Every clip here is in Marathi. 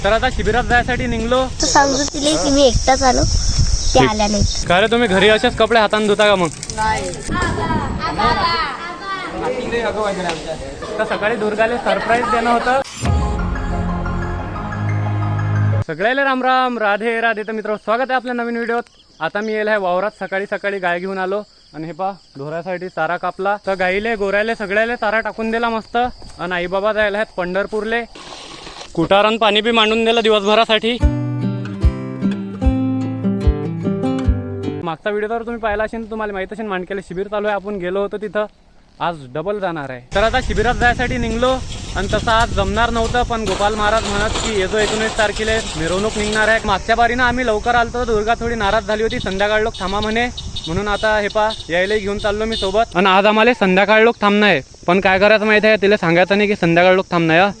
तर आता शिबिरात जायसाठी निघलो. तू सांगू तिले की मी एकटाच आलो, ते आल्या नाहीत. काय रे तुम्ही घरी असेच कपडे हाताने धुता का मग? तर सकाळी दुर्गाले सरप्राईज देणं होतं. सगळ्याला राम राम, राधे राधे. तर मित्र, स्वागत आहे आपल्या नवीन व्हिडिओत. आता मी येईल आहे वावरात. सकाळी सकाळी गाय घेऊन आलो आणि हे पा ढोरासाठी चारा कापला. तर गाईले गोऱ्याले सगळ्याले चारा टाकून दिला मस्त. आणि आई बाबा जायला आहेत पंढरपूरले. कुटारण पाणी बी मांडून दिलं दिवसभरासाठी. मागचा व्हिडिओ तर तुम्ही पाहिला असेल, तुम्हाला माहित असेल मांडकेले शिबिर चालू आहे. आपण गेलो होतो तिथं. आज डबल जाणार आहे. तर आता शिबिरात जायसाठी निघलो आणि तसं आज जमणार नव्हतं, पण गोपाल महाराज म्हणत की येतो 19 तारखेला मिरवणूक निघणार आहे. मागच्या बारीनं आम्ही लवकर आलतो. दुर्गा थोडी नाराज झाली होती, संध्याकाळ लोक थांबा म्हणे, म्हणून आता हे पा यायला घेऊन चाललो मी सोबत. आणि आज आम्हाला संध्याकाळ लोक थांबणं आहे. पण काय करायचं माहिती आहे, तिला सांगायचं नाही की संध्याकाळ लोक थांबणं आहे.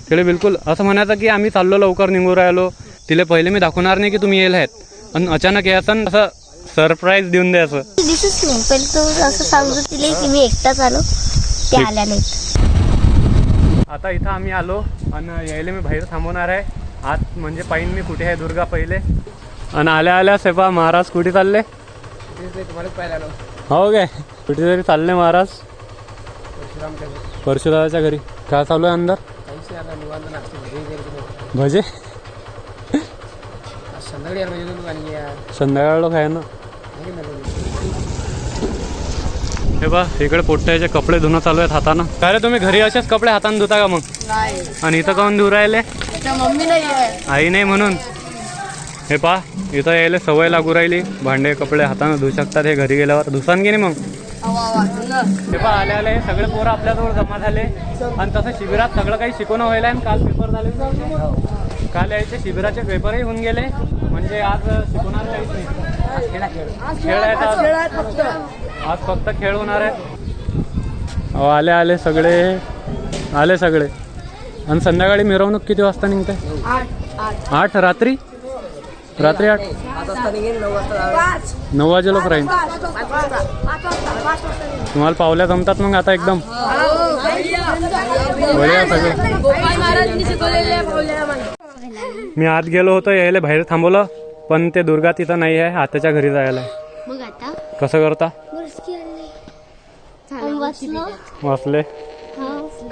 तिला बिलकुल असं म्हणायचं की आम्ही चाललो लवकर निघून राहिलो. तिला पहिले मी दाखवणार नाही की तुम्ही येईल आहेत आणि अचानक यायचं असं सरप्राईज देऊन द्यायचं. दिसत नाही. पहिले तू असं सांगू तिले की मी एकटाच आलो, ते आल्या नाहीत. आता इथं आम्ही आलो आणि यायला मी बाहेर थांबवणार आहे. आज म्हणजे पाहिन मी कुठे आहे दुर्गा पहिले. आणि आल्या आल्या सेपा महाराज कुठे चालले? हो काय, कुठेतरी चालले महाराज परशुरामाच्या घरी. काय चालू आहे अंदर? भजे संध्याकाळ लोक आहे ना. हे बा इकडे पोट्ट्याचे कपडे धुणं चालू आहेत हातानं. काय रे तुम्ही घरी असेच कपडे हातानं धुता का मग? आणि इथं काऊन धुवू राहिले? मम्मी नाही आहे, आई नाही म्हणून. हे पा इथं यायला सवय लागू राहिली. भांडे कपडे हातानं धुवू शकतात हे घरी गेल्यावर. धुसान की नाही मग? हे पा आले आले सगळे पोरं आपल्याजवळ जमा झाले. आणि तसं शिबिरात सगळं काही शिकवणं व्हायला. आणि काल पेपर झाले, काल यायचे शिबिराचे पेपरही होऊन गेले. म्हणजे आज शिकवणार काहीच नाही. खेळ आहे आज फक्त खेळ होणार आहे. आले आले सगळे आले सगळे. आणि संध्याकाळी मिरवणूक किती वाजता निघते? 8 रात्री 8 9 वाजे लोक राहील. तुम्हाला पावल्या जमतात मग आता एकदम बढिया सगळे. मी आत गेलो होतो, यायला बाहेर थांबवलं, पण ते दुर्गा तिथं नाही आहे, आताच्या घरी जायला. मग आता कसं करता? वाचले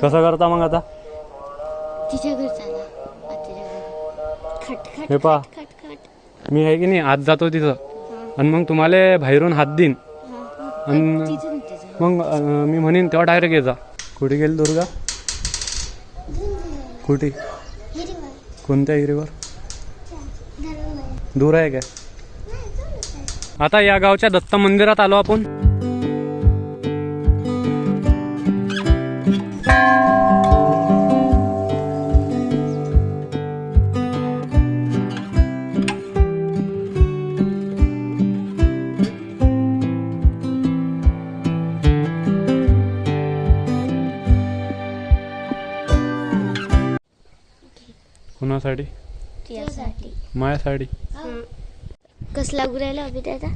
कसं करता मग आता? तिच्या घर चाला. हे पा मी आहे की नाही आज जातो तिथं आणि मग तुम्हाला बाहेरून हात देईन आणि मग मी म्हणेन तेव्हा डायरेक्ट ये जा. कुठे गेली दुर्गा? कुठे? कोणत्या हिरीवर? दूर आहे काय? आता या गावच्या दत्त मंदिरात आलो आपण. कोणासाठी? माझ्यासाठी. कसला गुरायला हवी त्याचा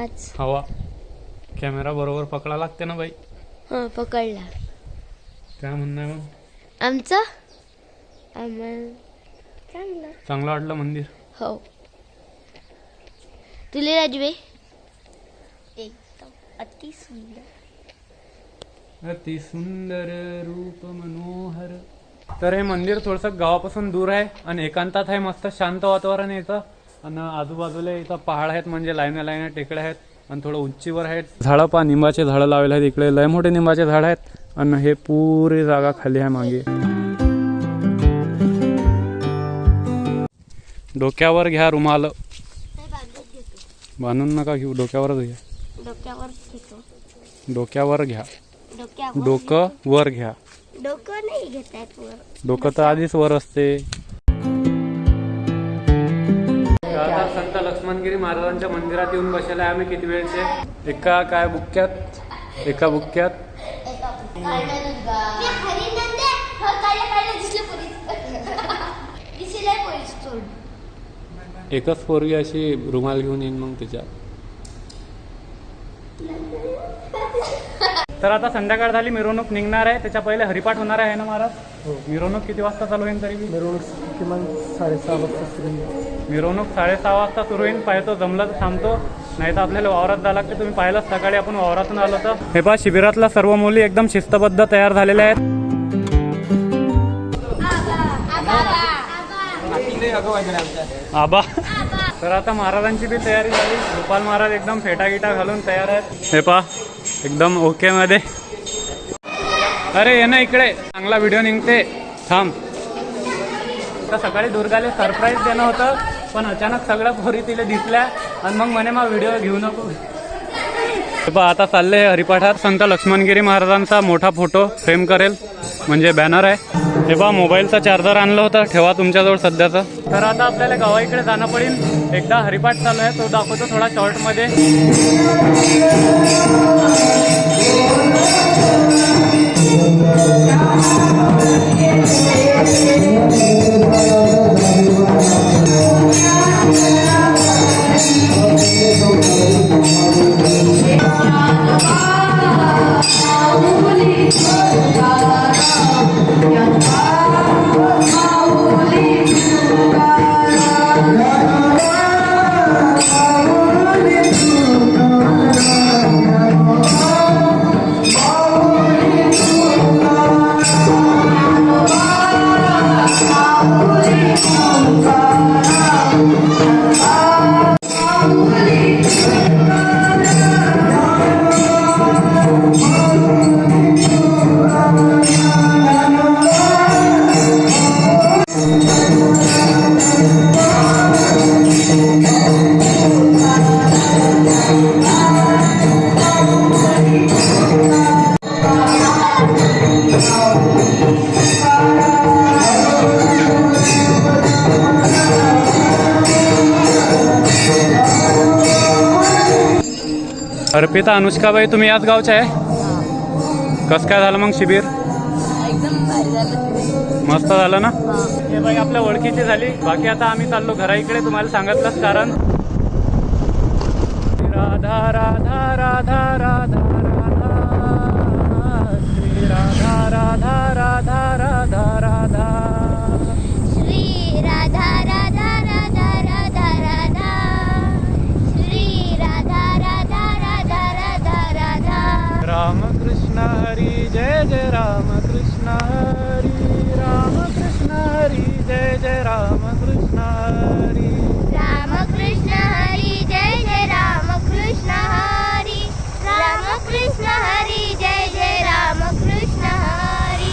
आज? हवा. कॅमेरा बरोबर पकडा लागते ना बाई. हा पकडला. काय म्हणणं आहे मग आमचं? चांगलं वाटलं मंदिर? हो. तुले राजवे? एकदम अति सुंदर, अति सुंदर रूप मनोहर. तर हे मंदिर थोडंसं गावापासून दूर आहे आणि एकांतात आहे. मस्त शांत वातावरण आहे इथं. आणि आजूबाजूला इथं पहाड आहेत, म्हणजे लाईन लाईन टेकड्या आहेत आणि थोडं उंचीवर आहेत. झाडं पा निंबाचे झाडं लावले आहेत. इकडे लय मोठे निंबाचे झाड आहेत आणि हे पुरी जागा खाली आहे मागे. डोक्यावर घ्या रुमाल. बांधून नका घेऊ, डोक्यावरच घ्या. डोक्यावर घ्या. डोकं वर घ्या. डोकं नाही घेत आहेत वर. डोकं तर आधीच वर असते. आता संत लक्ष्मणगिरी महाराजांच्या मंदिरात येऊन बसलेला आहे आम्ही किती वेळचे. एका बुक्क्यात एकच पोरगी अशी रुमाल घेऊन येईन मग त्याच्यात. तर आता संध्याकाळ झाली, मिरवणूक निघणार आहे, त्याच्या पहिले हरिपाठ होणार आहे ना महाराज? हो. मिरवणूक किती वाजता चालू होईल तरी? मिरवणूक किमान 6:30 वाजता सुरू होईल. मिरवणूक 6:30 वाजता सुरू होईल. पाहतो जमलं तर थांबतो, नाही तर आपल्याला वावरात जावं लागते. तुम्ही पाहिलं सकाळी आपण वावरातून आलो तर. हे पहा, शिबिरातल्या सर्व मुली एकदम शिस्तबद्ध तयार झालेल्या आहेत. आबा. तर आता महाराजांची बी तयारी झाली. गोपाल महाराज एकदम फेटा गिटा घालून तयार आहेत. हे पहा, एकदम ओके मध्ये. अरे ये ना इकडे, चांगला व्हिडिओ निघते, थांब. तर सकाळी दुर्गाले सरप्राईज देणं होतं, पण अचानक सगळ्या पोरी तिला दिसल्या आणि मग म्हणे मग व्हिडिओ घेऊ नको. हे पहा, आता चालले हरिपाठात. संत लक्ष्मणगिरी महाराजांचा मोठा फोटो फ्रेम करेल, म्हणजे बॅनर आहे. हे पहा, मोबाईलचा चार्जर आणलं होतं, ठेवा तुमच्याजवळ सध्याचं. तर आता आपल्याला गावाकडे जाणं पडेल. एकदा हरिपाठ चालू आहे, तो दाखवतो थोडा शॉर्टमध्ये. अर्पिता, अनुष्काबाई, तुम्ही याच गावच्या आहे? कसं काय झालं मग शिबिर? एकदम भारी झालं. मस्त झालं ना? हे बाई आपल्या ओळखीची झाली. बाकी आता आम्ही चाललो घराइकडे, तुम्हाला सांगितलंच कारण. राधा राधा राधा राधा राधा, श्री राधा राधा राधा राधा राधा, श्री राधा राधा राधा राधा राधा, श्री राधा राधा राधा राधा राधा. रामकृष्ण हरी जय जय रामकृष्ण हरी, रामकृष्ण हरी जय जय रामकृष्ण हरी, रामकृष्ण हरी जय जय रामकृष्ण हरी, रामकृष्ण हरी जय जय रामकृष्ण हरी.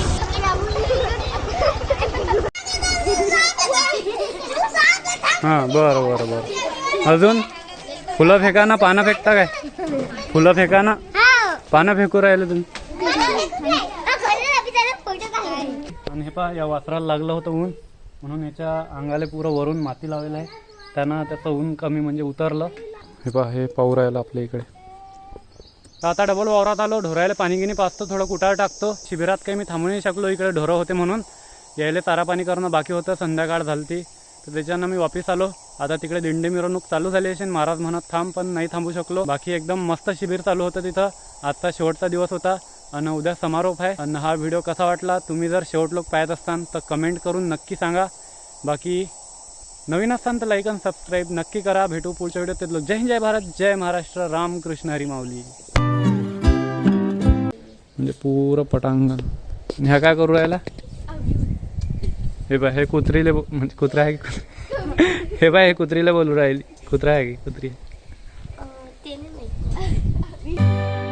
हां, बरं बरं बरं. अजून फुलं फेका ना, पानं फेकता काय? फुलं फेका ना, पानं फेकू राहिले तुम्ही. आणि हे पहा, या वासराला लागलं होतं ऊन, म्हणून याच्या अंगाला पुरं वरून माती लावलेलं आहे. त्यानं त्याचं ऊन कमी म्हणजे उतरलं. हे पहा, हे पाहू राहिलं आपल्या इकडे. आता डबल वावरात आलो, ढोरायला पाणी गिनी पाचतो, थोडं कुटाळ टाकतो. शिबिरात काही मी थांबू नाही शकलो, इकडे ढोरं होते म्हणून. यायला चारा पाणी करणं बाकी होतं, संध्याकाळ झालती, तर त्याच्यानं मी वापस आलो. आता तिकडे दिंडी मिरवणूक चालू झाली असेल. महाराज म्हणत थांब, पण नाही थांबू शकलो. बाकी एकदम मस्त शिबिर चालू होतं तिथं. आजचा शेवटचा दिवस होता आणि उद्या समारोप आहे. आणि हा व्हिडिओ कसा वाटला, तुम्ही जर शेवट लोक पाहत असताल तर कमेंट करून नक्की सांगा. बाकी नवीन असताल तर लाईक आणि सबस्क्राईब नक्की करा. भेटू पुढच्या व्हिडिओत. ते लोक जय हिंद, जय भारत, जय महाराष्ट्र, रामकृष्ण हरी माऊली. म्हणजे पुरं पटांगण. ह्या काय करू राहिला? हे बाय, हे कुत्रीले म्हणजे कुत्रा आहे की? हे बाय, हे कुत्रीला बोलू राहिली. कुत्रा आहे की कुत्री? ते नाही माहिती.